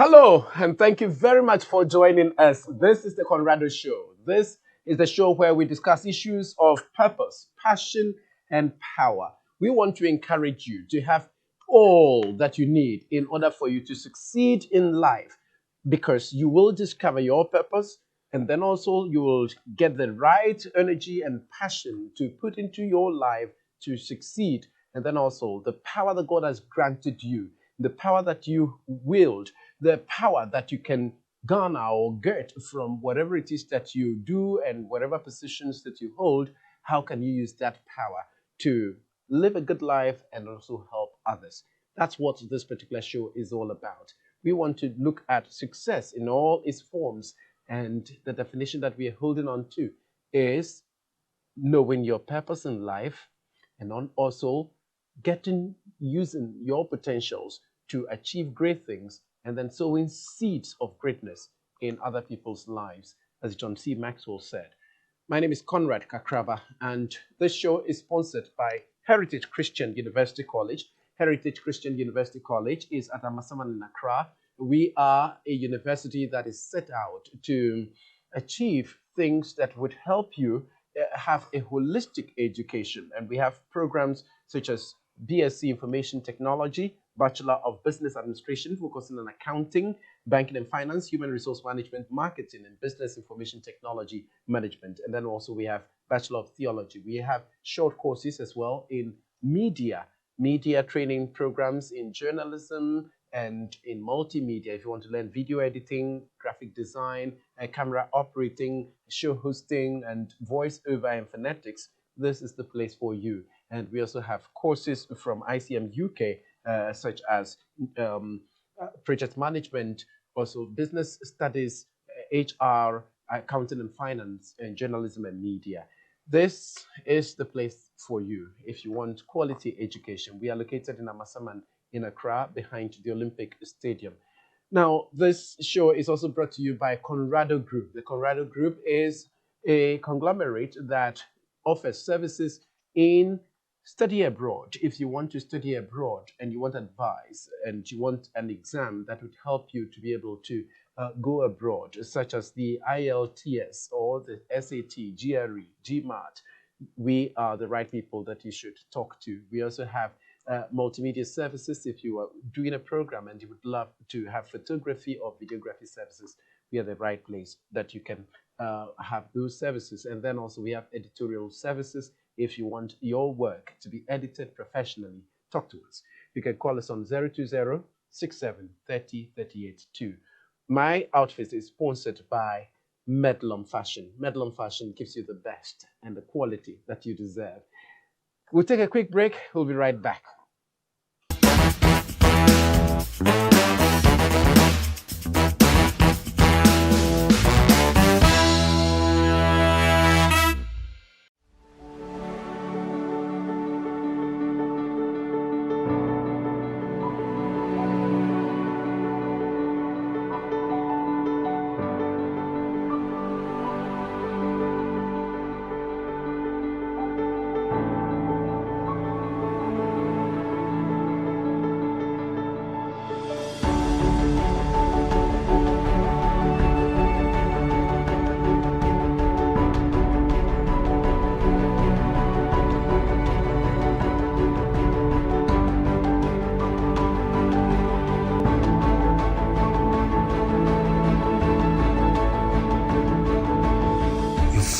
Hello, and thank you very much for joining us. This is the Conrado Show. This is the show where we discuss issues of purpose, passion, and power. We want to encourage you to have all that you need in order for you to succeed in life because you will discover your purpose and then also you will get the right energy and passion to put into your life to succeed. And then also the power that God has granted you, the power that you wield, the power that you can garner or get from whatever it is that you do and whatever positions that you hold. How can you use that power to live a good life and also help others? That's what this particular show is all about. We want to look at success in all its forms, and the definition that we are holding on to is knowing your purpose in life and also using your potentials to achieve great things and then sowing seeds of greatness in other people's lives, as John C. Maxwell said. My name is Conrad Kakraba, and this show is sponsored by Heritage Christian University College. Heritage Christian University College is at Amasaman in Accra. We are a university that is set out to achieve things that would help you have a holistic education. And we have programs such as BSc Information Technology, Bachelor of Business Administration, focusing on accounting, banking and finance, human resource management, marketing, and business information technology management. And then also we have Bachelor of Theology. We have short courses as well in media training programs in journalism and in multimedia. If you want to learn video editing, graphic design, camera operating, show hosting, and voice-over and phonetics, this is the place for you. And we also have courses from ICM UK, such as project management, also business studies, HR, accounting and finance, and journalism and media. This is the place for you if you want quality education. We are located in Amasaman in Accra, behind the Olympic Stadium. Now, this show is also brought to you by Conrado Group. The Conrado Group is a conglomerate that offers services in study abroad. If you want to study abroad and you want advice and you want an exam that would help you to be able to go abroad, such as the IELTS or the SAT, GRE, GMAT, we are the right people that you should talk to. We also have multimedia services. If you are doing a program and you would love to have photography or videography services, we are the right place that you can have those services. And then also we have editorial services. If you want your work to be edited professionally, talk to us. You can call us on 020 67 30 38 2. My outfit is sponsored by Medlum Fashion. Medlum Fashion gives you the best and the quality that you deserve. We'll take a quick break. We'll be right back.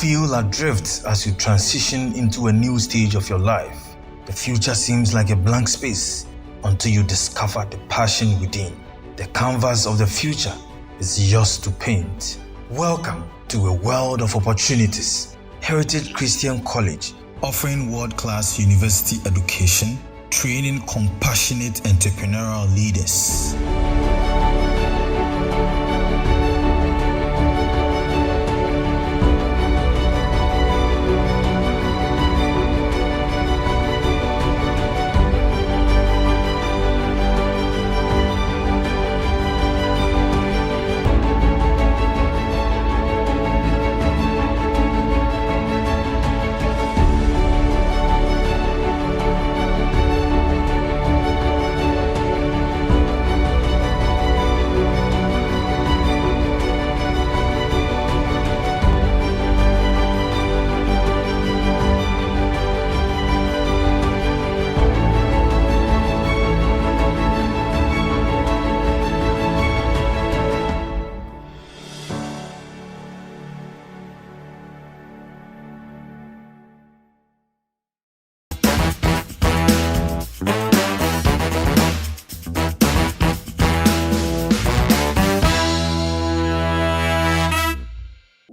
Feel adrift as you transition into a new stage of your life. The future seems like a blank space until you discover the passion within. The canvas of the future is yours to paint. Welcome to a world of opportunities. Heritage Christian College, offering world-class university education, training compassionate entrepreneurial leaders.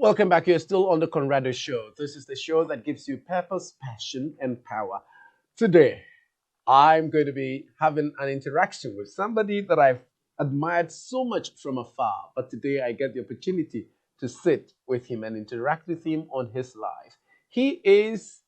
Welcome back. You're still on the Conrado Show. This is the show that gives you purpose, passion, and power. Today, I'm going to be having an interaction with somebody that I've admired so much from afar. But today, I get the opportunity to sit with him and interact with him on his life. He is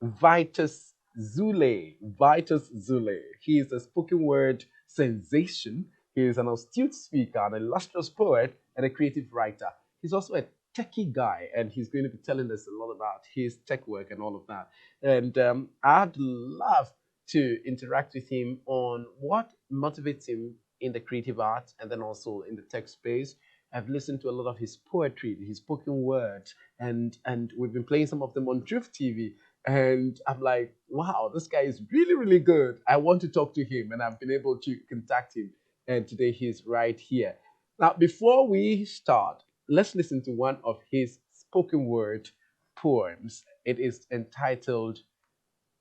Vitus Zule. Vitus Zule. He is a spoken word sensation. He is an astute speaker, an illustrious poet, and a creative writer. He's also a techie guy, and he's going to be telling us a lot about his tech work and all of that. And I'd love to interact with him on what motivates him in the creative arts and then also in the tech space. I've listened to a lot of his poetry, his spoken words, and we've been playing some of them on Drift TV. And I'm like, wow, this guy is really, really good. I want to talk to him, and I've been able to contact him. And today he's right here. Now, before we start, let's listen to one of his spoken word poems. It is entitled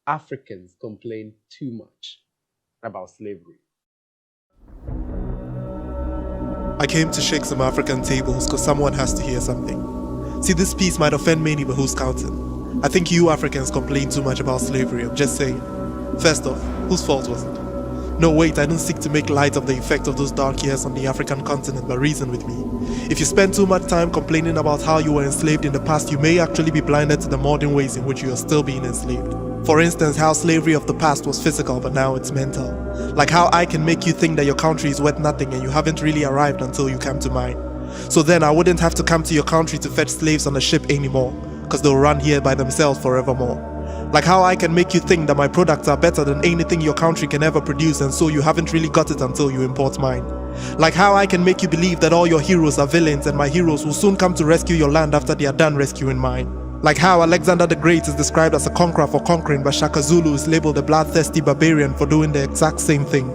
Africans Complain Too Much About Slavery. I came to shake some African tables because someone has to hear something. See, this piece might offend many, but who's counting? I think you Africans complain too much about slavery. I'm just saying. First off, whose fault was it? No, wait, I don't seek to make light of the effect of those dark years on the African continent, but reason with me. If you spend too much time complaining about how you were enslaved in the past, you may actually be blinded to the modern ways in which you are still being enslaved. For instance, how slavery of the past was physical, but now it's mental. Like how I can make you think that your country is worth nothing and you haven't really arrived until you come to mine. So then I wouldn't have to come to your country to fetch slaves on a ship anymore, because they'll run here by themselves forevermore. Like how I can make you think that my products are better than anything your country can ever produce, and so you haven't really got it until you import mine. Like how I can make you believe that all your heroes are villains and my heroes will soon come to rescue your land after they are done rescuing mine. Like how Alexander the Great is described as a conqueror for conquering, but Shaka Zulu is labeled a bloodthirsty barbarian for doing the exact same thing.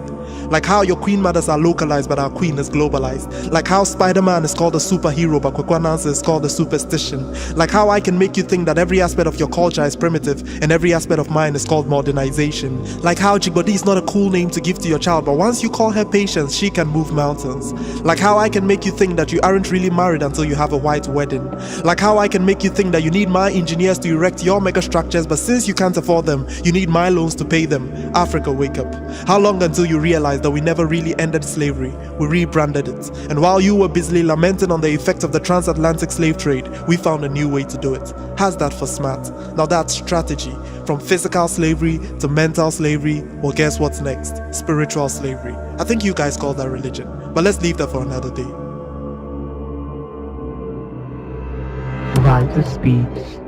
Like how your queen mothers are localized but our queen is globalized. Like how Spider-Man is called a superhero but Kwekwanansa is called a superstition. Like how I can make you think that every aspect of your culture is primitive and every aspect of mine is called modernization. Like how Chigbodi is not a cool name to give to your child, but once you call her Patience, she can move mountains. Like how I can make you think that you aren't really married until you have a white wedding. Like how I can make you think that you need my engineers to erect your mega structures, but since you can't afford them, you need my loans to pay them. Africa, wake up. How long until you realize that we never really ended slavery, we rebranded it. And while you were busily lamenting on the effect of the transatlantic slave trade, we found a new way to do it. How's that for smart? Now that's strategy. From physical slavery to mental slavery, well, guess what's next? Spiritual slavery. I think you guys call that religion, but let's leave that for another day. Vitusspeakz.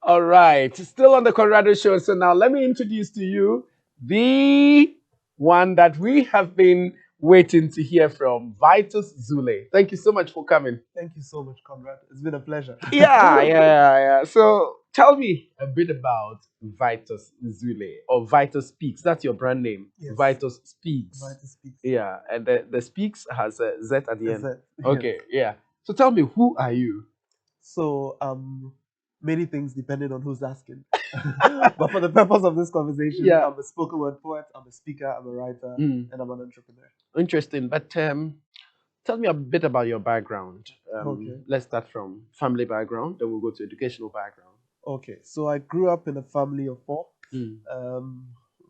All right, still on the Conrado Show. So now let me introduce to you the one that we have been waiting to hear from, Vitus Zule. Thank you so much for coming. Thank you so much, Conrad. It's been a pleasure. Yeah. So tell me a bit about Vitus Zule or Vitusspeakz. That's your brand name. Yes. Vitusspeakz. Vitusspeakz. Yeah, and the speaks has a Z at the end. Z, Okay, yeah. So tell me, who are you? So, many things depending on who's asking. But for the purpose of this conversation, Yeah. I'm a spoken word poet, I'm a speaker, I'm a writer, Mm. and I'm an entrepreneur. Interesting, but tell me a bit about your background. Okay. Let's start from family background, then we'll go to educational background. Okay, so I grew up in a family of four. Mm.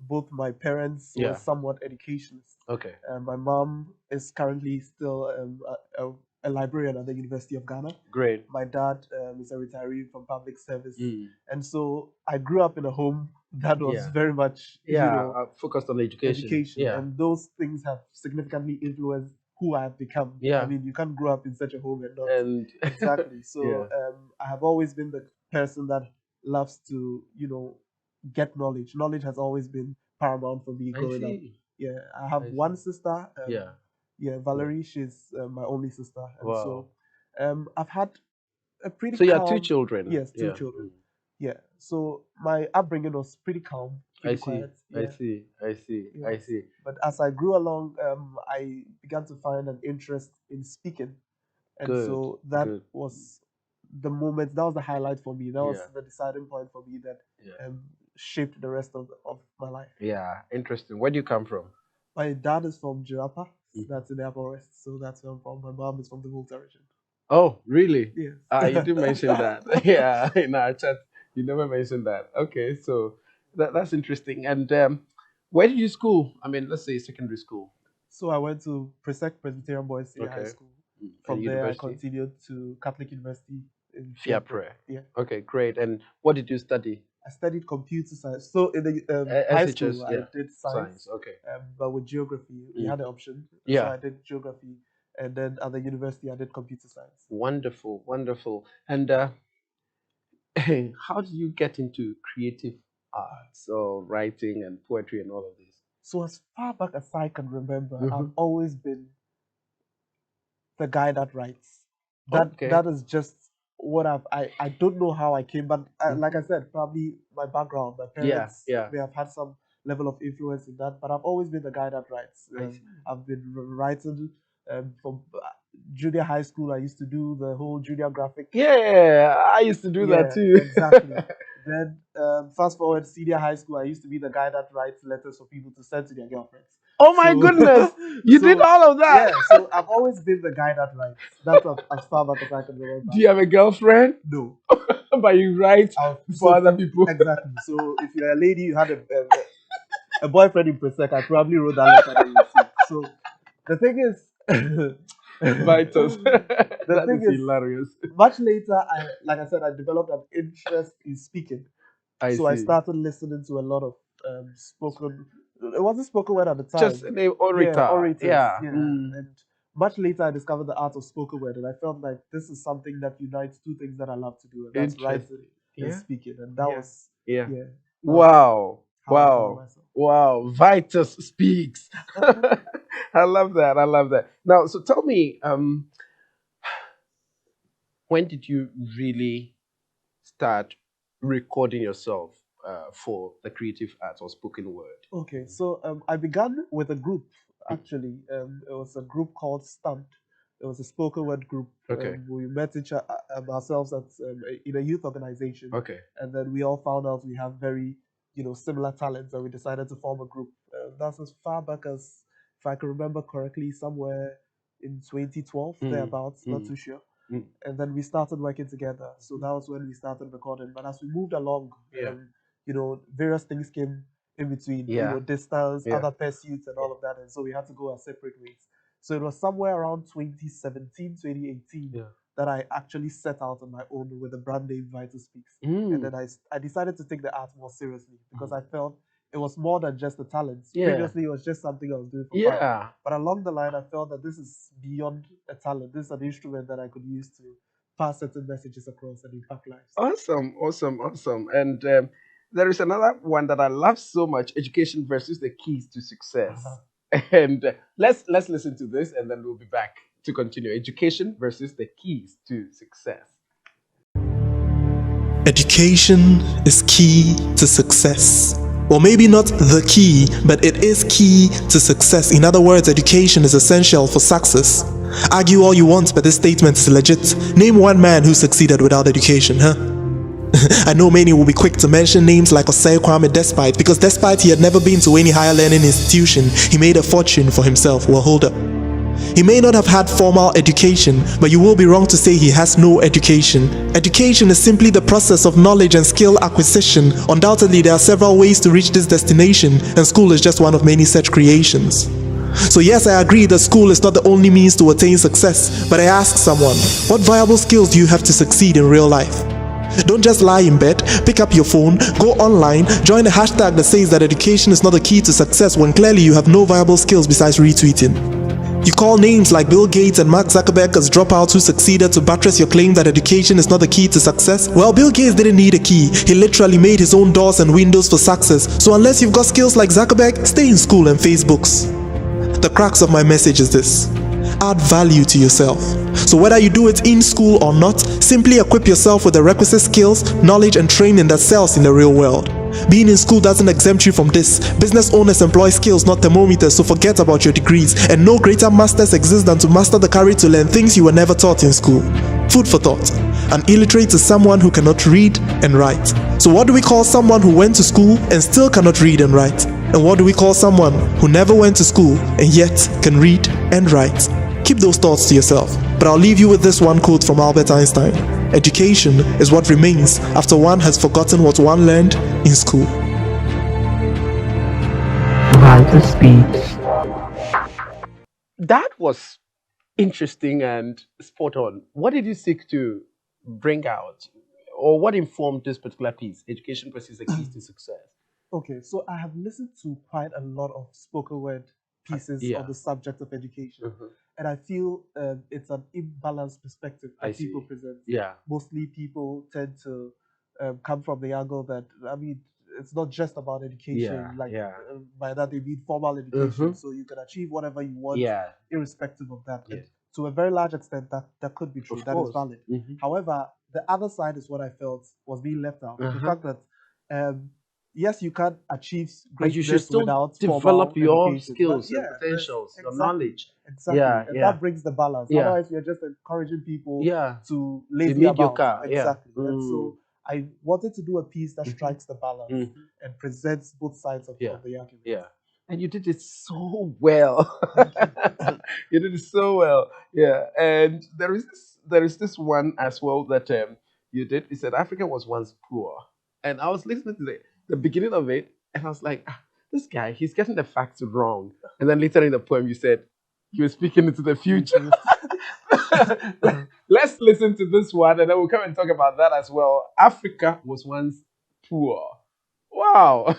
Both my parents Yeah. were somewhat educationists. Okay, My mom is currently still a librarian at the University of Ghana. great. My dad is a retiree from public service. Mm. And so I grew up in a home that was Yeah. very much, Focused on education. Yeah, And those things have significantly influenced who I have become. Yeah. I mean, you can't grow up in such a home and not. and Exactly. So Yeah. I have always been the person that loves to, get knowledge. Knowledge has always been paramount for me I growing up. see. Yeah, I have I one see. sister. Yeah. Valerie. She's my only sister, and Wow. so I've had a pretty. So you have two calm- children. Yes, two Yeah. children. Yeah, so my upbringing was pretty calm, I pretty see. quiet. I Yeah. see. I see. I Yes. see. But as I grew along, I began to find an interest in speaking, and Good, so that good. was the moment. That was the highlight for me. That was Yeah. the deciding point for me that Yeah. shaped the rest of my life. Yeah. Interesting. Where do you come from? My dad is from Jirapa, Mhm. that's in the Upper West, so that's where I'm from. My mom is from the Volta region. Oh, really? Yes. You did mention that. Yeah, in our chat, you never mentioned that. Okay, so that's interesting. And where did you school? I mean, let's say secondary school. So I went to Presbyterian Boys Senior High Okay. School. And From there, I university? continued to Catholic University in Fiapre. Yeah. Okay, great. And what did you study? I studied computer science. So in the high SHS, school, yeah. I did science. Okay. But with geography, we had an option. Yeah. So I did geography. And then at the university, I did computer science. Wonderful, wonderful. And how did you get into creative arts or writing and poetry and all of this? So as far back as I can remember, Mhm. I've always been the guy that writes. Okay. That is just what I don't know how I came, but like I said, probably my background, my parents, yeah. they have had some level of influence in that, but I've always been the guy that writes. I see. I've been writing from junior high school. I used to do the whole junior graphic. Yeah, I used to do that too. Exactly. Then fast forward senior high school, I used to be the guy that writes letters for people to send to their girlfriends. Oh my So- goodness, you did all of that. Yeah, so I've always been the guy that writes. That's as far back as I can remember. Do you have a girlfriend? No. But you write for other people. Exactly. So if you're a lady, you had a boyfriend in Presec, I probably wrote that letter that you received. So the thing is, Vitus. That thing is is- hilarious. much later, like I said, I developed an interest in speaking. I I see. started listening to a lot of spoken. It wasn't spoken word at the time. Just a name, orator. Yeah, orators. Yeah. And much later, I discovered the art of spoken word, and I felt like this is something that unites two things that I love to do, and that's Interesting. writing and Yeah. speaking. And that was Yeah. yeah. Wow. how I found Wow. myself. Wow. Vitusspeakz. I love that. I love that. Now, so tell me, when did you really start recording yourself for the creative arts or spoken word? Okay, so I began with a group actually. It was a group called Stunt. It was a spoken word group. Okay. We met ourselves at in a youth organization, Okay. and then we all found out we have very similar talents, and we decided to form a group. That's as far back as, if I can remember correctly, somewhere in 2012 thereabouts. Not too sure. And then we started working together. So that was when we started recording. But as we moved along, various things came in between. Yeah. Distance, Yeah. other pursuits, and all of that. And so we had to go our separate ways. So it was somewhere around 2017, 2018 that I actually set out on my own with the brand name Vitusspeakz. And then I decided to take the art more seriously because I felt it was more than just a talent. Yeah. Previously, it was just something I was doing for fun. Yeah. But along the line, I felt that this is beyond a talent. This is an instrument that I could use to pass certain messages across and impact lives. Awesome, awesome, awesome. And there is another one that I love so much: education versus the keys to success. And let's listen to this, and then we'll be back to continue. Education versus the keys to success. Education is key to success. Or maybe not the key, but it is key to success. In other words, education is essential for success. Argue all you want, but this statement is legit. Name one man who succeeded without education, huh? I know many will be quick to mention names like Osei Kwame Despite, because despite he had never been to any higher learning institution, he made a fortune for himself. Well, hold up. He may not have had formal education, but you will be wrong to say he has no education. Education is simply the process of knowledge and skill acquisition. Undoubtedly, there are several ways to reach this destination, and school is just one of many such creations. So yes, I agree that school is not the only means to attain success, but I ask someone, what viable skills do you have to succeed in real life? Don't just lie in bed, pick up your phone, go online, join a hashtag that says that education is not the key to success when clearly you have no viable skills besides retweeting. You call names like Bill Gates and Mark Zuckerberg as dropouts who succeeded to buttress your claim that education is not the key to success? Well, Bill Gates didn't need a key. He literally made his own doors and windows for success. So unless you've got skills like Zuckerberg, stay in school and face books. The crux of my message is this: add value to yourself. So whether you do it in school or not, simply equip yourself with the requisite skills, knowledge, and training that sells in the real world. Being in school doesn't exempt you from this. Business owners employ skills, not thermometers, so forget about your degrees. And no greater masters exist than to master the courage to learn things you were never taught in school. Food for thought. An illiterate is someone who cannot read and write. So what do we call someone who went to school and still cannot read and write? And what do we call someone who never went to school and yet can read and write? Keep those thoughts to yourself. But I'll leave you with this one quote from Albert Einstein. Education is what remains after one has forgotten what one learned in school. Vitusspeakz. That was interesting and spot on. What did you seek to bring out, or what informed this particular piece? Education versus the keys to success. Okay, so I have listened to quite a lot of spoken word pieces Yeah. on the subject of education, Mhm. and I feel it's an imbalanced perspective I that people see. present. Yeah. Mostly people tend to come from the angle that, I mean, it's not just about education. Yeah, Like yeah. by that they mean formal education, Mhm. so you can achieve whatever you want, Yeah. irrespective of that. And Yes. to a very large extent, that could be true. Of That is course. valid. Mhm. However, the other side is what I felt was being left out. The Uh-huh. fact that yes, you can achieve But you should greatness still without develop formal your education. skills But and yeah, potentials, your exactly, knowledge. exactly, Yeah, and yeah. that brings the balance. Yeah. Otherwise, we are just encouraging people Yeah. to Be lazy about. mediocre. Yeah. Exactly, and so I wanted to do a piece that strikes the balance Mhm. and presents both sides of Yeah. the argument. Yeah. And you did it so well. You did it so well. Yeah. And there is this one as well that you did. You said Africa was once poor. And I was listening to the beginning of it, and I was like, this guy, he's getting the facts wrong. And then later in the poem, you said you were speaking into the future. Let's listen to this one, and then we'll come and talk about that as well. Africa was once poor. Wow.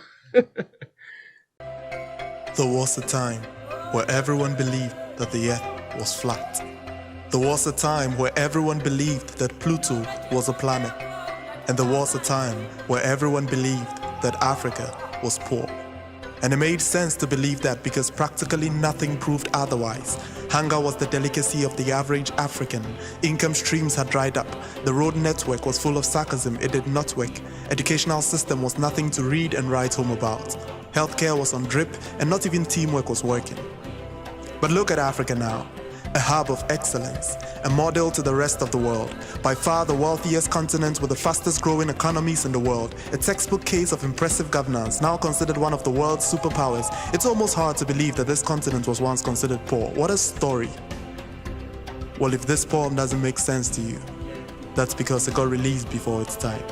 There was a time where everyone believed that the earth was flat. There was a time where everyone believed that Pluto was a planet. And there was a time where everyone believed that Africa was poor. And it made sense to believe that because practically nothing proved otherwise. Hunger was the delicacy of the average African. Income streams had dried up. The road network was full of sarcasm, it did not work. Educational system was nothing to read and write home about. Healthcare was on drip, and not even teamwork was working. But look at Africa now. A hub of excellence, a model to the rest of the world. By far the wealthiest continent with the fastest growing economies in the world. A textbook case of impressive governance, now considered one of the world's superpowers. It's almost hard to believe that this continent was once considered poor. What a story. Well, if this poem doesn't make sense to you, that's because it got released before its time.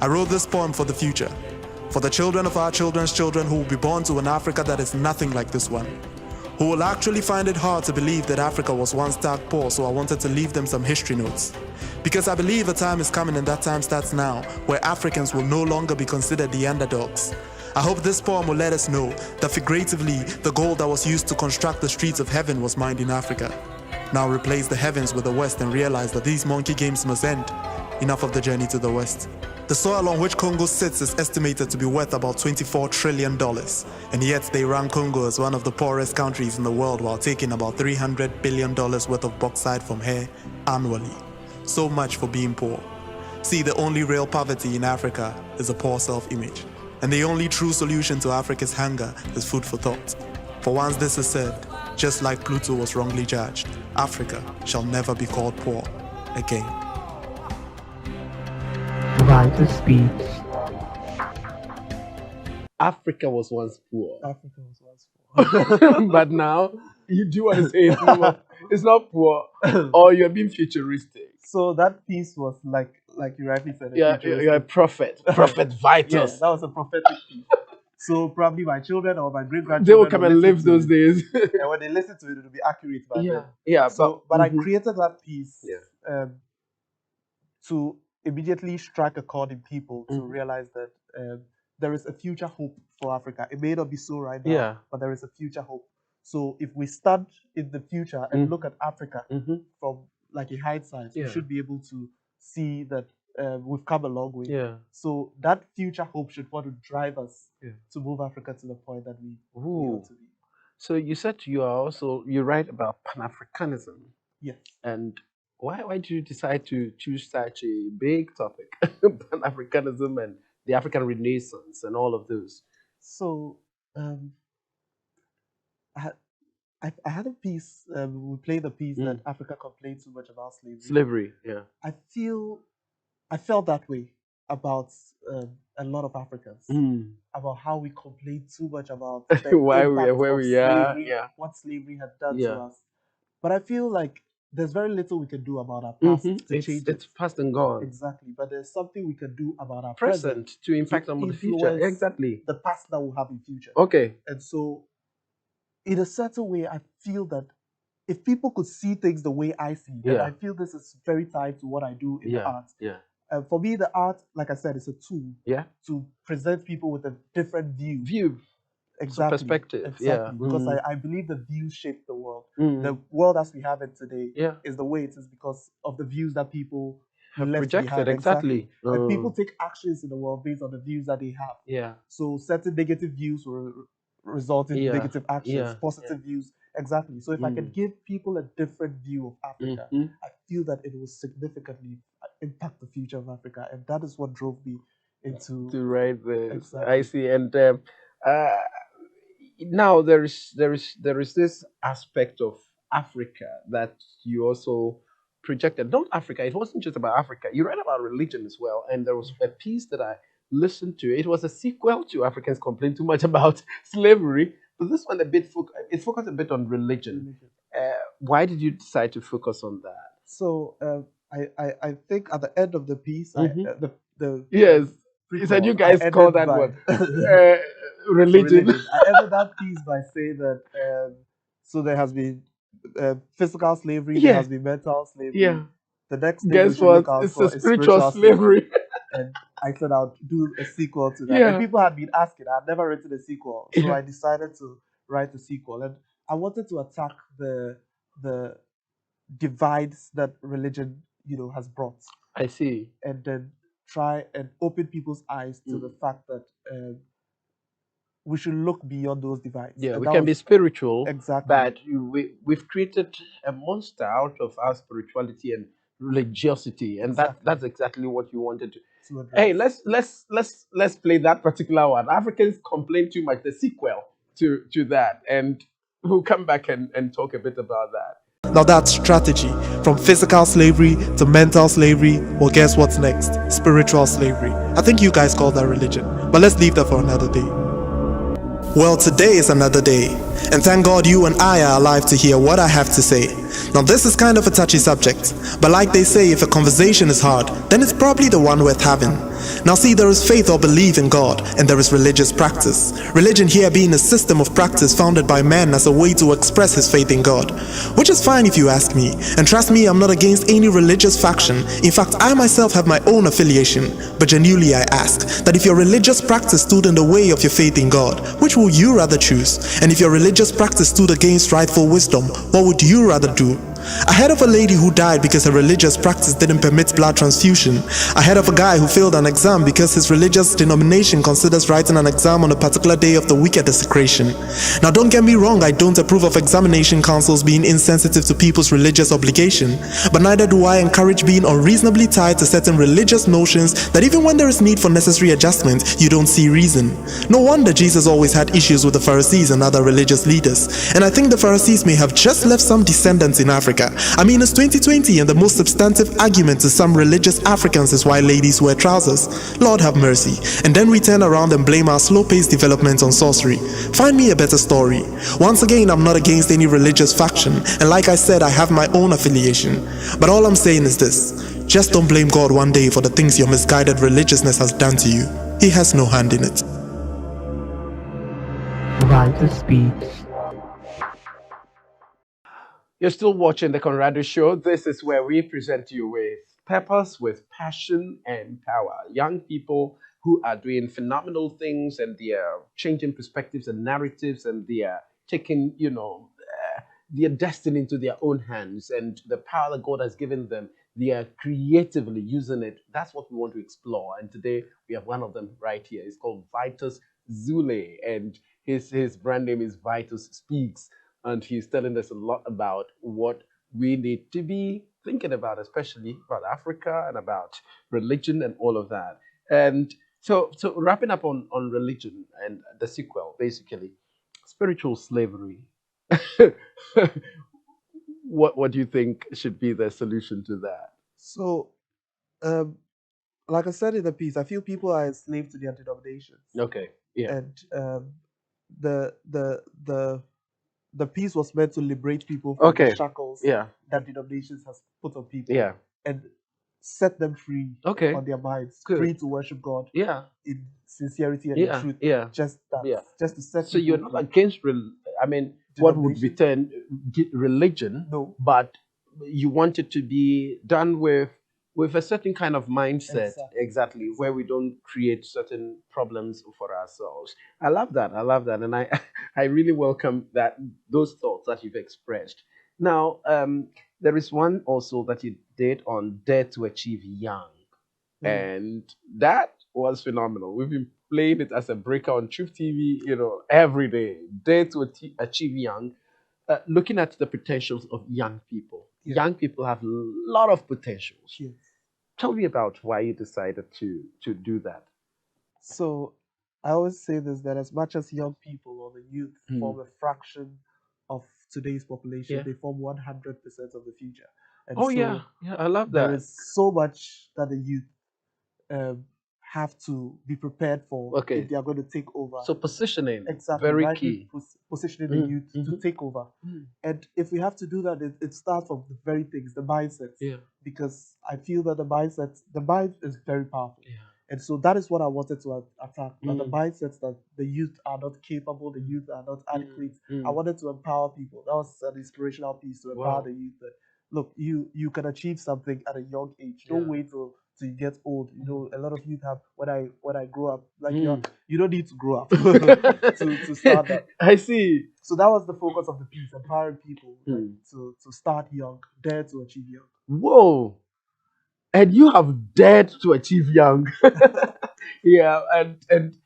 I wrote this poem for the future. For the children of our children's children who will be born to an Africa that is nothing like this one. Who will actually find it hard to believe that Africa was once stark poor, so I wanted to leave them some history notes. Because I believe a time is coming, and that time starts now, where Africans will no longer be considered the underdogs. I hope this poem will let us know that figuratively, the gold that was used to construct the streets of heaven was mined in Africa. Now replace the heavens with the West and realize that these monkey games must end. Enough of the journey to the West. The soil on which Congo sits is estimated to be worth about $24 trillion, and yet they rank Congo as one of the poorest countries in the world while taking about $300 billion worth of bauxite from here annually. So much for being poor. See, the only real poverty in Africa is a poor self-image, and the only true solution to Africa's hunger is food for thought. For once this is said, just like Pluto was wrongly judged, Africa shall never be called poor again. Vitusspeakz. Africa was once poor. Africa was once poor. But now you do want to say it's not poor, or you're being futuristic. So that piece was like you rightly said. You're a prophet, Prophet Vitus. Yeah, that was a prophetic piece. So probably my children or my great grandchildren They will come and live those days. And when they listen to it, it'll be accurate by then. Yeah. So, but mhm. I created that piece Yeah. to immediately strike a chord in people to Mhm. realize that there is a future hope for Africa. It may not be so right now, Yeah. but there is a future hope. So if we stand in the future and Mhm. look at Africa Mhm. from like a hindsight, Yeah. we should be able to see that we've come a long way. Yeah. So that future hope should want to drive us Yeah. to move Africa to the point that we Ooh. want to be. So you said you write about Pan-Africanism, Yes. and why did you decide to choose such a big topic, Pan-Africanism and the African Renaissance and all of those? So I had I had a piece. We played the piece that Africa complained too much about slavery. Slavery, yeah. I felt that way about a lot of Africans, Mm. about how we complain too much about Why we are impact where of we are, slavery, yeah. what slavery had done Yeah. to us. But I feel like there's very little we can do about our past to change It's it. past and gone. Exactly. But there's something we can do about our Present to impact to on the future. influence Exactly. the past that we'll have in future. Okay. And so, in a certain way, I feel that if people could see things the way I see, then Yeah. I feel this is very tied to what I do in the arts. Yeah. For me, the art, like I said, is a tool Yeah. to present people with a different view. Some perspective. Exactly. Yeah. Because I believe the views shape the world. Mm. The world as we have it today Yeah. is the way it is because of the views that people Have left projected. behind. Exactly. And people take actions in the world based on the views that they have. Yeah. So certain negative views will result in negative actions, positive views. Exactly. So if I can give people a different view of Africa, I feel that it will significantly impact the future of Africa. And that is what drove me into to write this. Exactly. I see. And now there is this aspect of Africa that you also projected. Not Africa. It wasn't just about Africa. You read about religion as well. And there was a piece that I listened to. It was a sequel to Africans Complain Too Much About Slavery. But this one it focused a bit on religion. Why did you decide to focus on that? So I think at the end of the piece, yes, you said you guys call that one religion. I ended that piece by saying that so there has been physical slavery, there has been mental slavery. Yeah. The next thing Guess what? It's a spiritual slavery. And I said I'll do a sequel to that. And people had been asking. I've never written a sequel, so I decided to write a sequel. And I wanted to attack the divides that religion, has brought. I see. And then try and open people's eyes to the fact that we should look beyond those divides. Yeah, and we can be spiritual. Exactly. But we've created a monster out of our spirituality and religiosity, and that's exactly what you wanted to. Hey, let's play that particular one. Africans Complain Too Much, the sequel to that, and we'll come back and talk a bit about that. Now that's strategy. From physical slavery to mental slavery. Well, guess what's next? Spiritual slavery. I think you guys call that religion, but let's leave that for another day. Well, today is another day, and thank God you and I are alive to hear what I have to say. Now this is kind of a touchy subject, but like they say, if a conversation is hard, then it's probably the one worth having. Now see, there is faith or belief in God, and there is religious practice. Religion here being a system of practice founded by man as a way to express his faith in God. Which is fine if you ask me, and trust me, I'm not against any religious faction. In fact, I myself have my own affiliation. But genuinely I ask, that if your religious practice stood in the way of your faith in God, which will you rather choose? And if your religious practice stood against rightful wisdom, what would you rather do? I heard of a lady who died because her religious practice didn't permit blood transfusion. I heard of a guy who failed an exam because his religious denomination considers writing an exam on a particular day of the week a desecration. Now don't get me wrong, I don't approve of examination councils being insensitive to people's religious obligation, but neither do I encourage being unreasonably tied to certain religious notions that even when there is need for necessary adjustment, you don't see reason. No wonder Jesus always had issues with the Pharisees and other religious leaders, and I think the Pharisees may have just left some descendants in Africa. I mean, it's 2020 and the most substantive argument to some religious Africans is why ladies wear trousers. Lord have mercy. And then we turn around and blame our slow-paced development on sorcery. Find me a better story. Once again, I'm not against any religious faction, and like I said, I have my own affiliation. But all I'm saying is this: just don't blame God one day for the things your misguided religiousness has done to you. He has no hand in it. Vitusspeakz. You're still watching the Conrado Show. This is where we present you with purpose, with passion and power. Young people who are doing phenomenal things, and they are changing perspectives and narratives, and they are taking, their destiny into their own hands, and the power that God has given them, they are creatively using it. That's what we want to explore. And today we have one of them right here. It's called Vitusspeakz, and his brand name is Vitusspeakz. And he's telling us a lot about what we need to be thinking about, especially about Africa and about religion and all of that. And so wrapping up on religion and the sequel, basically, spiritual slavery. What do you think should be the solution to that? So, like I said in the piece, I feel people are enslaved to their denominations. Okay. Yeah. And the the piece was meant to liberate people from the shackles that denominations has put on people. And set them free on their minds, free to worship God in sincerity and in truth. Just that. Just to set so you're not free. Against what would be termed religion, no, but you want it to be done with a certain kind of mindset, exactly, where we don't create certain problems for ourselves. I love that, and I really welcome those thoughts that you've expressed. Now, there is one also that you did on Dare to Achieve Young, and that was phenomenal. We've been playing it as a breaker on Truth TV, every day. Dare to Achieve Young, looking at the potentials of young people. Young people have a lot of potentials. Tell me about why you decided to do that. So I always say this, that as much as young people or the youth form a fraction of today's population, they form 100% of the future. And I love that. There is so much that the youth have to be prepared for if they are going to take over. So positioning, very key. Positioning the youth to take over. And if we have to do that, it starts from the very things, the mindsets. Because I feel that the mind is very powerful. And so that is what I wanted to attack. That the mindsets that the youth are not capable, the youth are not adequate. I wanted to empower people. That was an inspirational piece, to empower the youth. That, look, you can achieve something at a young age. Don't wait till you get old. A lot of youth have, when I grow up, like you don't need to grow up to start that. I see. So that was the focus of the piece, empowering people to start young, dare to achieve young. Whoa. And you have dared to achieve young. And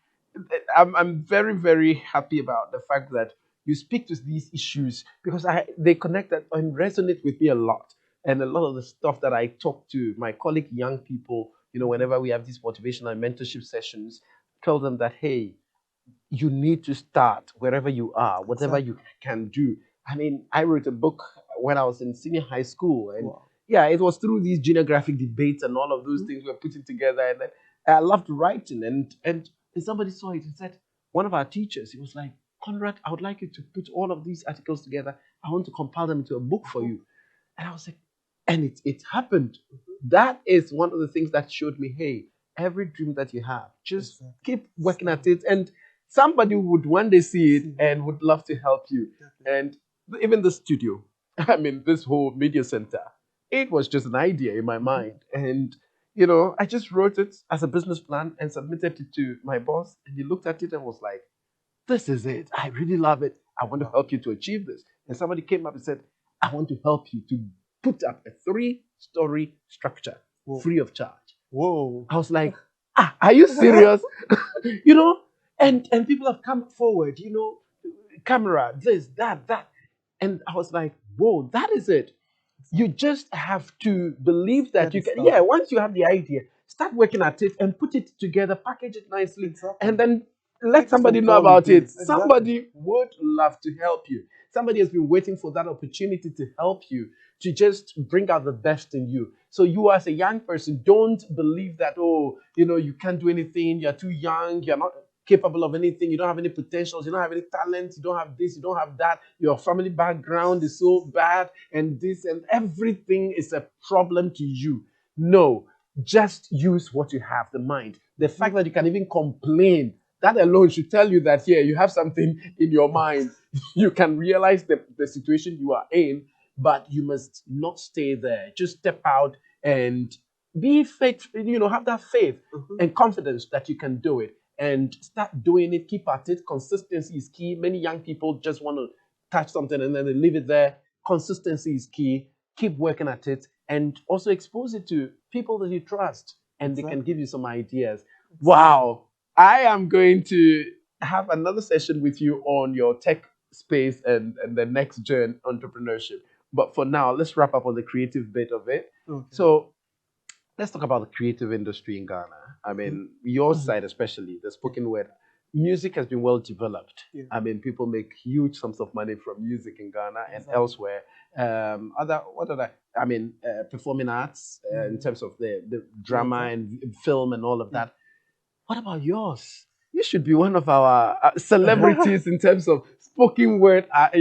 I'm very, very happy about the fact that you speak to these issues, because they connect and resonate with me a lot. And a lot of the stuff that I talk to my colleague young people, whenever we have these motivational and mentorship sessions, tell them that, hey, you need to start wherever you are, whatever you can do. I wrote a book when I was in senior high school, and it was through these junior graphic debates and all of those things we were putting together. And I loved writing, and somebody saw it and said, one of our teachers, he was like, Conrad, I would like you to put all of these articles together. I want to compile them into a book for you. And I was like, and it happened. That is one of the things that showed me, hey, every dream that you have, just keep working at it. And somebody would one day see it and would love to help you. And even the studio, this whole media center, it was just an idea in my mind. And, I just wrote it as a business plan and submitted it to my boss. And he looked at it and was like, this is it. I really love it. I want to help you to achieve this. And somebody came up and said, I want to help you to put up a 3-story structure free of charge. Whoa. I was like, are you serious? And people have come forward, camera, this, that. And I was like, whoa, that is it. You just have to believe that you can. Once you have the idea, start working at it and put it together, package it nicely, and then let somebody know about it. Somebody would love to help you. Somebody has been waiting for that opportunity to help you, to just bring out the best in you. So you as a young person, don't believe that, you can't do anything, you're too young, you're not capable of anything, you don't have any potentials, you don't have any talent, you don't have this, you don't have that, your family background is so bad, and this and everything is a problem to you. No, just use what you have, the mind. The fact that you can even complain, that alone should tell you that, you have something in your mind. You can realize the situation you are in, but you must not stay there. Just step out and be faithful, have that faith and confidence that you can do it. And start doing it, keep at it. Consistency is key. Many young people just want to touch something and then they leave it there. Consistency is key. Keep working at it, and also expose it to people that you trust, and they can give you some ideas. Wow. I am going to have another session with you on your tech space and the next gen entrepreneurship. But for now, let's wrap up on the creative bit of it. Okay. So let's talk about the creative industry in Ghana. Your side especially, the spoken word. Music has been well developed. People make huge sums of money from music in Ghana and elsewhere. Performing arts in terms of the drama and film and all of that. What about yours? You should be one of our celebrities in terms of spoken word, art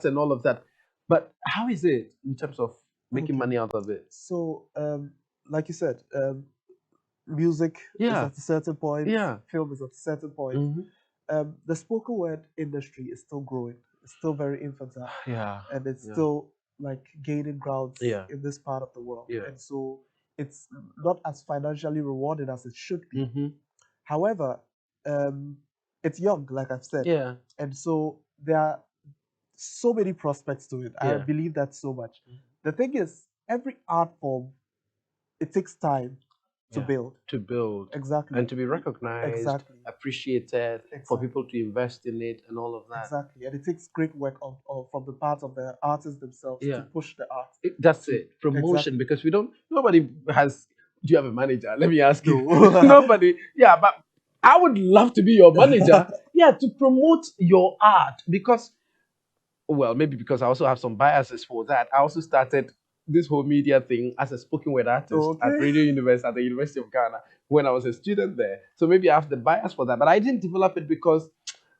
and all of that. But how is it in terms of making money out of it? So, like you said, music is at a certain point. Film is at a certain point. Mm-hmm. The spoken word industry is still growing. It's still very infantile. And it's still like gaining grounds in this part of the world. And so it's not as financially rewarded as it should be. Mm-hmm. However, it's young, like I've said. And so there are so many prospects to it. I believe that so much. The thing is, every art form, it takes time to build. Exactly. And to be recognized, appreciated, for people to invest in it and all of that. Exactly. And it takes great work from the part of the artists themselves to push the art. That's it. Promotion, because nobody has, do you have a manager? Let me ask you. Nobody. Yeah, but I would love to be your manager. To promote your art, because, well, maybe because I also have some biases for that. I also started this whole media thing as a spoken word artist at Radio University, at the University of Ghana, when I was a student there. So maybe I have the bias for that. But I didn't develop it because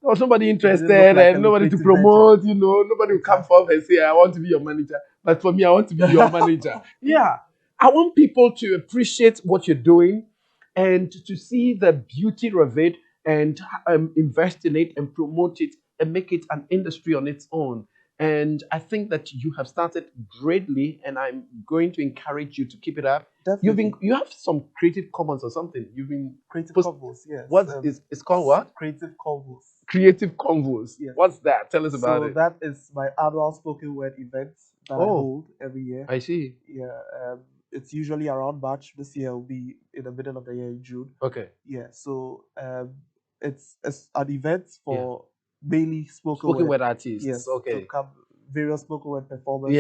there was nobody interested and nobody to promote, nobody would come forward and say, I want to be your manager. But for me, I want to be your manager. I want people to appreciate what you're doing and to see the beauty of it and invest in it and promote it and make it an industry on its own. And I think that you have started greatly, and I'm going to encourage you to keep it up. Definitely. You have some Creative Commons or something. You've been Creative Convos, yes. It's called what? Creative Convos. Creative Convos. Yes. What's that? Tell us about it. So that is my annual spoken word event that I hold every year. I see. It's usually around March. This year will be in the middle of the year in June. Okay. So it's an event for mainly spoken word artists. Yes. Okay. To come, various spoken word performers.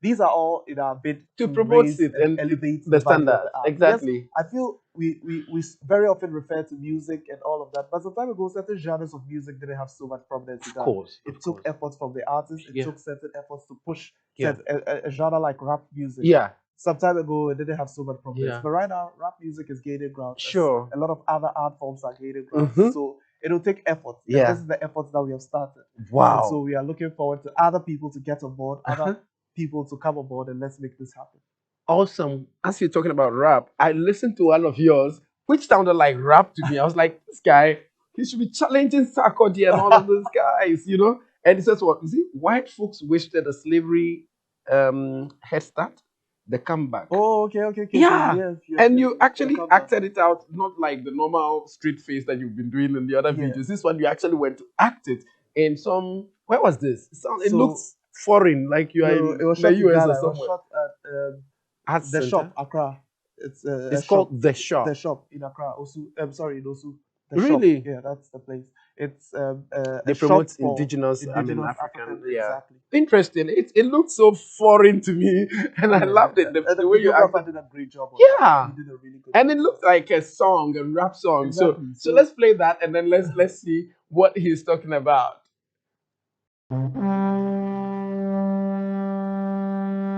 These are all in our bid to promote it and elevate the standard. Exactly. Yes, I feel we very often refer to music and all of that, but some time ago, certain genres of music didn't have so much prominence. Of course. It took efforts from the artists. It took certain efforts to push a genre like rap music. Some time ago, it didn't have so much prominence. But right now, rap music is gaining ground. Sure. A lot of other art forms are gaining ground. So it'll take effort. This is the efforts that we have started. Wow. And so we are looking forward to other people to get on board, other people to come on board, and let's make this happen. Awesome. As you're talking about rap, I listened to one of yours, which sounded like rap to me. I was like, this guy, he should be challenging Sarkodie and all of those guys, And it says what? Is it white folks wasted a slavery head start? The comeback. Oh, okay. Yes, and you actually acted it out, not like the normal street face that you've been doing in the other videos. This one, you actually went to act it in some. Where was this? It looks foreign, like you are in the US or somewhere. It was shot at the shop, Accra. It's called The Shop. The Shop in Accra. I'm sorry, in Osu. Really? Shop. Yeah, that's the place. It's they promote indigenous African. Exactly. Interesting. It looked so foreign to me, and I loved it. The way you acted. Did a great job. You did a really good job. And it looked like a song, a rap song. Exactly. So let's play that, and then let's see what he's talking about.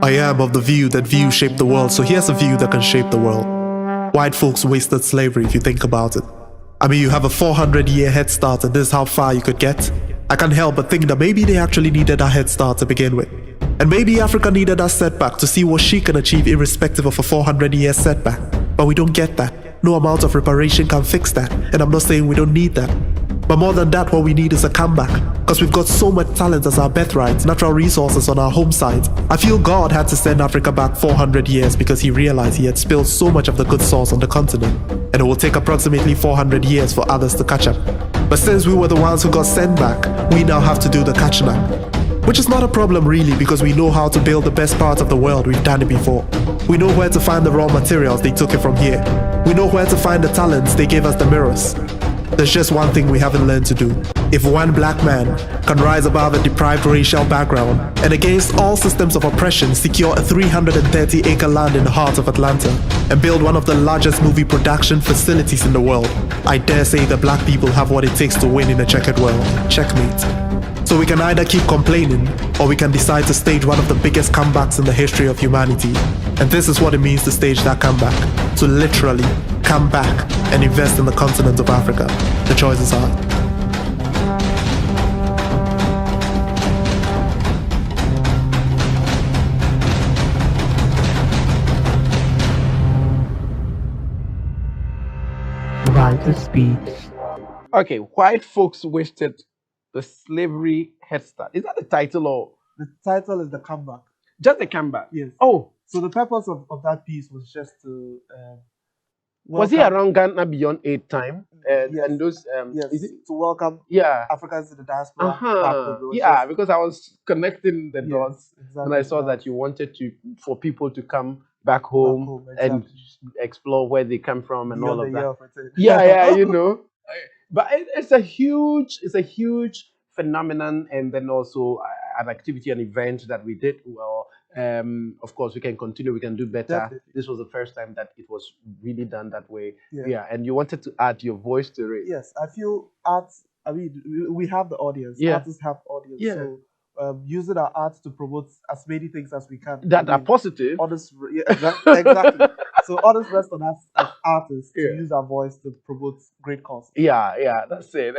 I am of the view that views shape the world, so here's a view that can shape the world. White folks wasted slavery if you think about it. I mean, you have a 400-year head start and this is how far you could get. I can't help but think that maybe they actually needed a head start to begin with. And maybe Africa needed a setback to see what she can achieve irrespective of a 400-year setback. But we don't get that. No amount of reparation can fix that. And I'm not saying we don't need that. But more than that, what we need is a comeback. Because we've got so much talent as our birthright, natural resources on our home side. I feel God had to send Africa back 400 years because he realized he had spilled so much of the good sauce on the continent. And it will take approximately 400 years for others to catch up. But since we were the ones who got sent back, we now have to do the catching up. Which is not a problem really, because we know how to build the best part of the world. We've done it before. We know where to find the raw materials, they took it from here. We know where to find the talents, they gave us the mirrors. There's just one thing we haven't learned to do. If one black man can rise above a deprived racial background and against all systems of oppression secure a 330-acre land in the heart of Atlanta and build one of the largest movie production facilities in the world, I dare say the black people have what it takes to win in a checkered world. Checkmate. So we can either keep complaining or we can decide to stage one of the biggest comebacks in the history of humanity. And this is what it means to stage that comeback. To literally come back and invest in the continent of Africa. The choice is hard. Vitusspeakz. Okay, white folks wasted the slavery head start. Is that the title or The title is The Comeback. just the comeback? Yes. Oh, So the purpose of that piece was just to was he welcome, around Ghana beyond 8 time? yes, And those yes, is it? to welcome Yeah. Africans in the diaspora back home. It was Yeah, just, because I was connecting the dots yes, and I saw that you wanted for people to come back home and explore where they come from and all of that. Yeah, you know. But it's a huge phenomenon, and then also an activity, an event that we did well. Of course, we can continue, we can do better. Definitely. This was the first time that it was really done that way. Yeah. And you wanted to add your voice to it. Yes, I feel arts. I mean, we have the audience. Yeah. Artists have audience. Yeah. So using our arts to promote as many things as we can that are positive. Others, yeah, exactly. So others rest on us as artists to Yeah. use our voice to promote great causes. Yeah, that's it.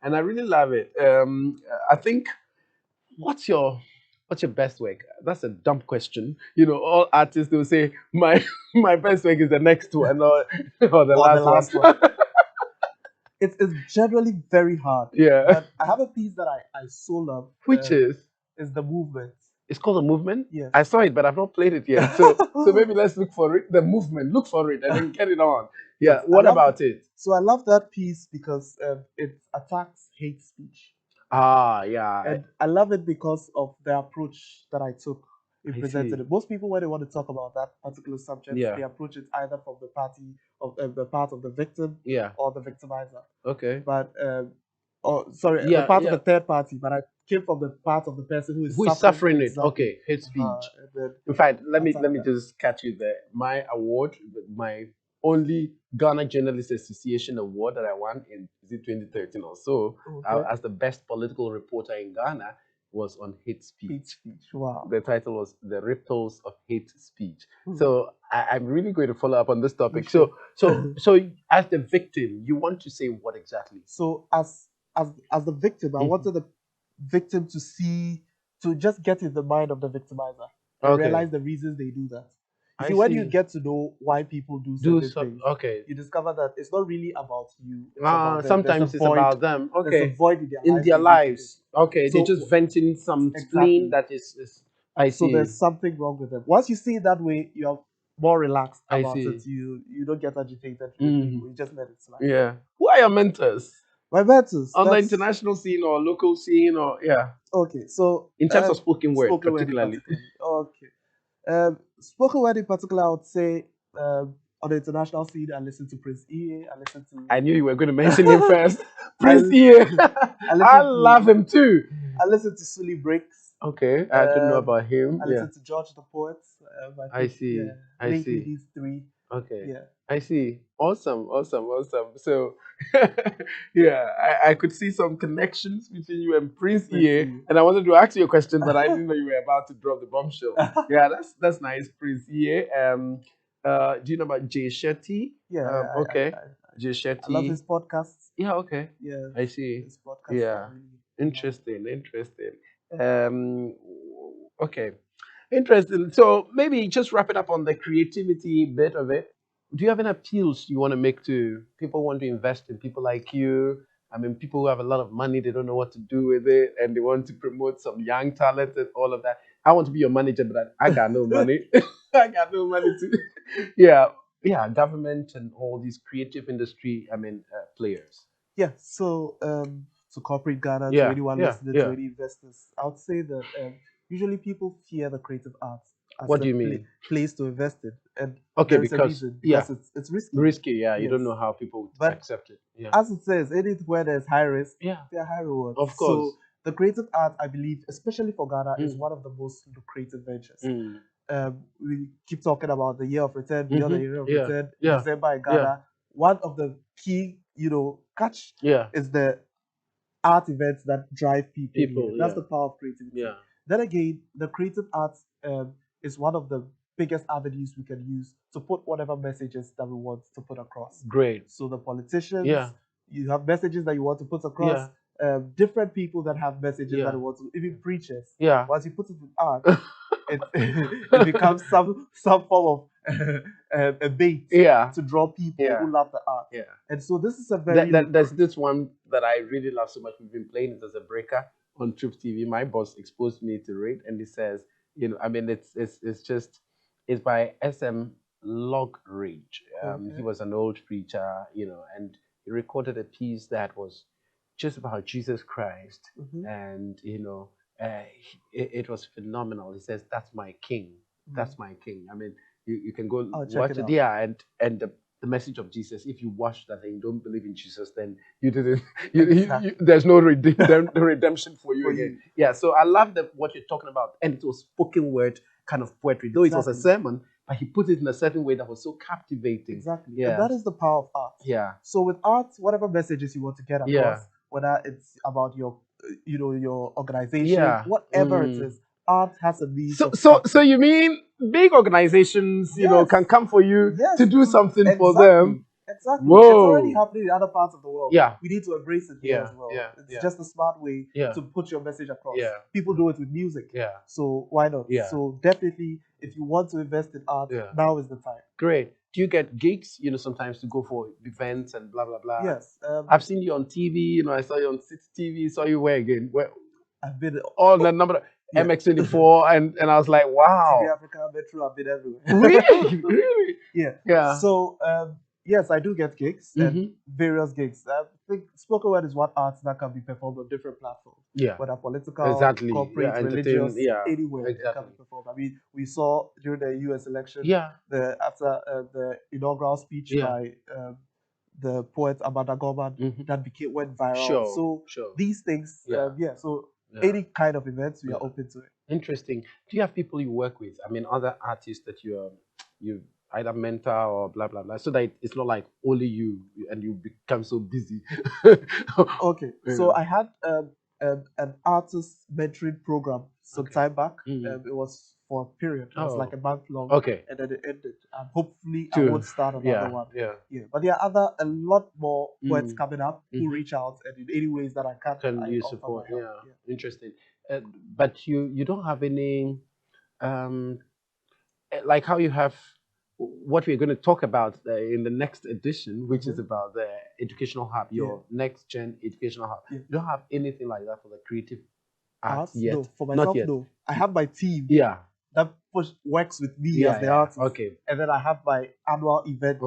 And I really love it. I think what's your best work? That's a dumb question. You know, all artists will say my best work is the next one or the last one. It's generally very hard. Yeah. But I have a piece that I so love. Which is The Movement. It's called The Movement? Yes. I saw it, but I've not played it yet. So maybe let's look for it. The Movement. Look for it and then get it on. Yeah. Yes, what about it? So I love that piece because it attacks hate speech. Yeah. And I love it because of the approach that I took in presenting it. Most people, when they want to talk about that particular subject, they approach it either from the the part of the victim, or the victimizer. Okay. But the part of the third party. But I came from the part of the person who is suffering it. Exactly. Okay, hate speech. In fact, let me just catch you there. My award, my only Ghana Journalists Association award that I won in 2013 or so, as the best political reporter in Ghana, was on hate speech. Hate speech. Wow. The title was The Ripples of Hate Speech. So I'm really going to follow up on this topic. So as the victim, you want to say what exactly? So as the victim, I wanted the victim to just get in the mind of the victimizer and realize the reasons they do that. See, when you get to know why people do certain things, you discover that it's not really about you. Sometimes it's about them. Okay. There's a void in their lives. Okay, they're just venting some spleen that is. I see. So there's something wrong with them. Once you see it that way, you're more relaxed about it. You don't get agitated. You just let it slide. Yeah. Who are your mentors? My mentors on the international scene or local scene or Okay, so in terms of spoken word particularly. Okay. Spoken word in particular, I would say on the international scene, I listen to Prince EA. I knew you were going to mention him first. Prince EA. I love him too. I listen to Sully Breaks. Okay, I don't know about him. I listen to George the Poet. I see. I see. These three. Okay. Yeah. I see. Awesome. So, I could see some connections between you and Prince EA, and I wanted to ask you a question, but I didn't know you were about to drop the bombshell. Yeah, that's nice, Prince EA. Do you know about Jay Shetty? Yeah. Okay. Jay Shetty. I love his podcasts. Yeah. Okay. Yeah. I see. His podcasts. Yeah. Interesting. Okay. Interesting. So maybe just wrap it up on the creativity bit of it. Do you have any appeals you want to make to people who want to invest in people like you? I mean, people who have a lot of money, they don't know what to do with it, and they want to promote some young talent and all of that. I want to be your manager, but I got no money. I got no money to. Yeah, government and all these creative industry, players. Yeah, so to corporate Ghana, to anyone listening, to any investors, I would say that usually people fear the creative arts. What do you mean? Place to invest in. And because it's risky. Risky, you don't know how people accept it. Yeah. As it says, anywhere there's high risk, there are high rewards. Of course. So the creative art, I believe, especially for Ghana, is one of the most lucrative ventures. We keep talking about the year of return, beyond the year of return, December in Ghana. One of the key, catch is the art events that drive people. That's the power of creativity. Yeah. Then again, the creative arts is one of the biggest avenues we can use to put whatever messages that we want to put across. Great. So the politicians, you have messages that you want to put across. Different people that have messages that you want to, even preachers. Yeah. Once you put it in art, it becomes some form of a bait to draw people who love the art. Yeah. And so this is a very there's this one that I really love so much. We've been playing it as a breaker on Truth TV. My boss exposed me to it, and he says, I mean, it's by SM Logridge. He was an old preacher, and he recorded a piece that was just about Jesus Christ, and it was phenomenal. He says, "That's my king. That's my king." I mean, you can go watch it. Yeah, and the message of Jesus. If you watch that and you don't believe in Jesus, then you didn't. There's no redemption for you again. Yeah. So I love what you're talking about, and it was spoken word kind of poetry. Though it was a sermon, but he put it in a certain way that was so captivating. Exactly. Yeah. And that is the power of art. Yeah. So with art, whatever messages you want to get across, whether it's about your organization, whatever it is, art has a means. So you mean big organizations, can come for you to do something for them? Exactly. Whoa. It's already happening in other parts of the world. Yeah. We need to embrace it here as well. It's just a smart way to put your message across. Yeah. People do it with music. Yeah. So why not? Yeah. So definitely, if you want to invest in art, now is the time. Great. Do you get gigs, sometimes to go for events and blah, blah, blah? Yes. I've seen you on TV, I saw you on City TV, saw you where again? Where? I've been all the number MX24 and I was like, wow. TV Africa, Metro, I've been everywhere. Really? Really? Yeah. So yes, I do get gigs and various gigs. I think spoken word is one art that can be performed on different platforms. Yeah. Whether political, corporate, religious, anywhere it can be performed. I mean, we saw during the US election, after the inaugural speech by the poet Amanda Gorman that went viral. These things, any kind of events, we are open to it. Interesting. Do you have people you work with? I mean, other artists that you either mentor or blah blah blah, so that it's not like only you and you become so busy. Okay, so I had an artist mentoring program some time back. It was for a period. It was like a month long. Okay, and then it ended. And hopefully, I would start another one. Yeah. But there are a lot more poets coming up who reach out, and in any ways that I can you support? Yeah. Interesting. But you don't have any like how you have what we're going to talk about in the next edition, which is about the educational hub, your next gen educational hub. You don't have anything like that for the creative arts yet? No, for myself, no. I have my team that works with me as the artist. Okay. And then I have my annual event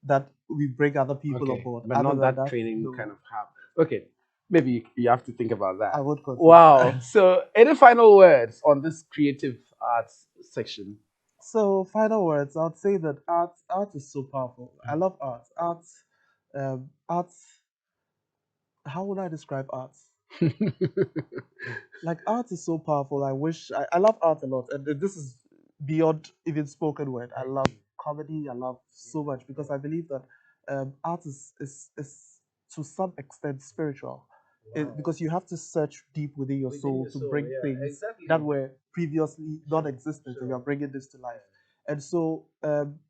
that we bring other people on board. But not that training kind of hub. Okay. Maybe you have to think about that. I would consider. Wow. So any final words on this creative arts section? So, final words, I would say that art is so powerful. I love art. Art, how would I describe art? Like, art is so powerful. I love art a lot. And this is beyond even spoken word. I love comedy. I love so much because I believe that art is to some extent spiritual. Because you have to search deep within your soul to bring things that were previously non-existent, and you're bringing this to life. And so,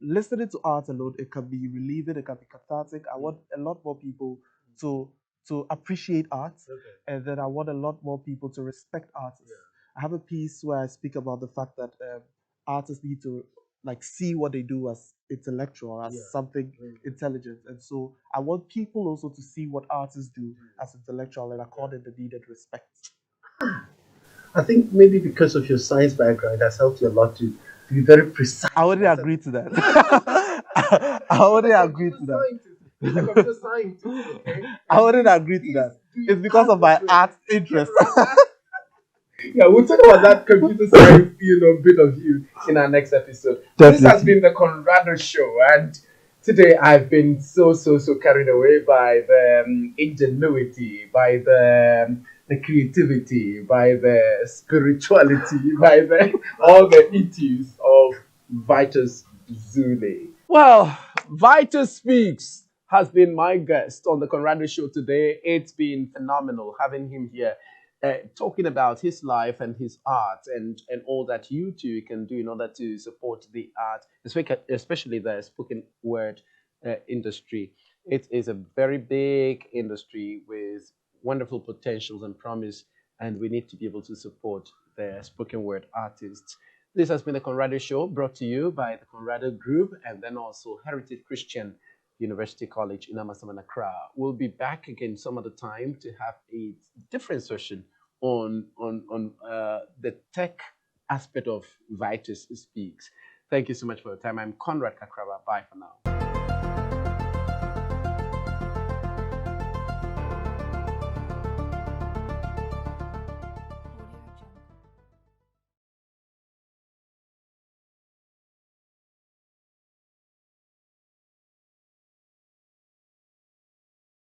listening to art alone, it can be relieving, it can be cathartic. I want a lot more people to appreciate art, and then I want a lot more people to respect artists. I have a piece where I speak about the fact that artists need to see what they do as intellectual, as something intelligent. And so I want people also to see what artists do as intellectual and accord them the needed respect. I think maybe because of your science background, that's helped you a lot to be very precise. I wouldn't agree to that. I wouldn't agree to that. Computer scientist, okay? I wouldn't agree to that. It's because of my art interest. Yeah, we'll talk about that computer science, bit of you in our next episode. Definitely. This has been the Conrado Show, and today I've been so carried away by the ingenuity, by the creativity, by the spirituality, by all the ETs of Vitusspeakz. Well, Vitusspeakz has been my guest on the Conrado Show today. It's been phenomenal having him here. Talking about his life and his art and all that you too can do in order to support the art, especially the spoken word industry. It is a very big industry with wonderful potentials and promise, and we need to be able to support the spoken word artists. This has been the Conrado Show, brought to you by the Conrado Group and then also Heritage Christian University College in Amasaman, Accra. We'll be back again some other time to have a different session on the tech aspect of Vitusspeakz. Thank you so much for your time. I'm Conrad Kakraba. Bye for now.